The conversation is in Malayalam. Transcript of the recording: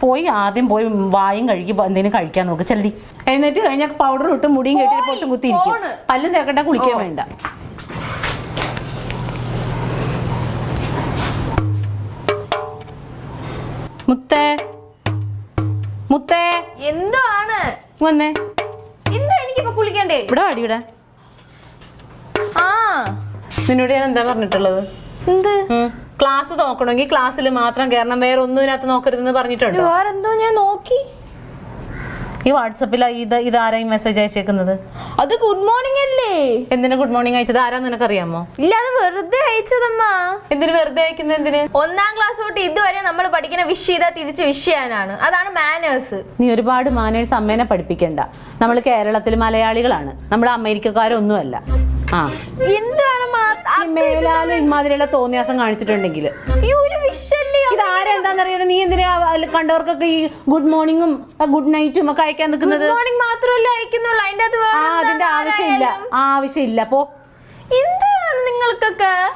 പോയി ആദ്യം പോയി വായും കഴുകി എന്തെങ്കിലും കഴിക്കാൻ നോക്ക്. ചെല്ലി എഴുന്നേറ്റ് കഴിഞ്ഞാൽ പൗഡർ ഇട്ട് മുടിയും കെട്ടി പൊട്ടും കുത്തിയിരിക്കും. പല്ലും തേക്കണ്ട, കുളിക്കാൻ വേണ്ട. മുത്തേ മുത്തേ എന്താണ് വന്നേ. എന്താ എനിക്കിപ്പോ കുളിക്കണ്ടേ? ഇവിടെ വാടി. ഇവിടെ ആ നിന്നോട് ഞാൻ എന്താ പറഞ്ഞിട്ടുള്ളത്? എന്ത്? ക്ലാസ് നോക്കണമെങ്കിൽ ക്ലാസ്സിൽ മാത്രം കയറണം, വേറെ ഒന്നും ഇതിനകത്ത് നോക്കരുതെന്ന് പറഞ്ഞിട്ടുണ്ട്. വേറെന്തോ ഞാൻ നോക്കി. ഈ വാട്സപ്പിൽ ഇതാരായി മെസ്സേജ് അയച്ചേക്കുന്നത്? അത് ഗുഡ് മോർണിംഗ് അല്ലേ? എന്തിനാ ഗുഡ് മോർണിംഗ് അയച്ചത്? ആരാ നിനക്കറിയാമോ? ഇല്ല, അത് വെറുതെ അയച്ചതമ്മ. എന്തിനു വെറുതെ അയക്കുന്നത്? എന്തിന്? 1ാം ക്ലാസ് തൊട്ട് ഇതുവരെ നമ്മൾ പഠിക്കുന്ന വിഷ് ചെയ്താൽ തിരിച്ച് വിഷ് ചെയ്യാനാണ്. അതാണ് മാനേഴ്സ്. നീ ഒരുപാട് മാനേഴ്സ് അമ്മേനെ പഠിപ്പിക്കണ്ട. നമ്മൾ കേരളത്തിൽ മലയാളികളാണ്, നമ്മൾ അമേരിക്കക്കാരൊന്നുമല്ല. ആ എന്താണ് മേലാലും ഇമാതിരിയുള്ള തോന്നിയാസം കാണിച്ചിട്ടുണ്ടെങ്കിൽ ഇതാരെന്താന്നറിയാതെ നീ എന്തിനാ കണ്ടവർക്കൊക്കെ ഈ ഗുഡ് മോർണിംഗും ഗുഡ് നൈറ്റും ഒക്കെ അയക്കാൻ നിൽക്കുന്നത്? മാത്രമല്ല അയക്കുന്നുള്ളൂ, അതിന്റെ അതിന്റെ ആവശ്യമില്ല. പോ. എന്താണ് നിങ്ങൾക്കൊക്കെ?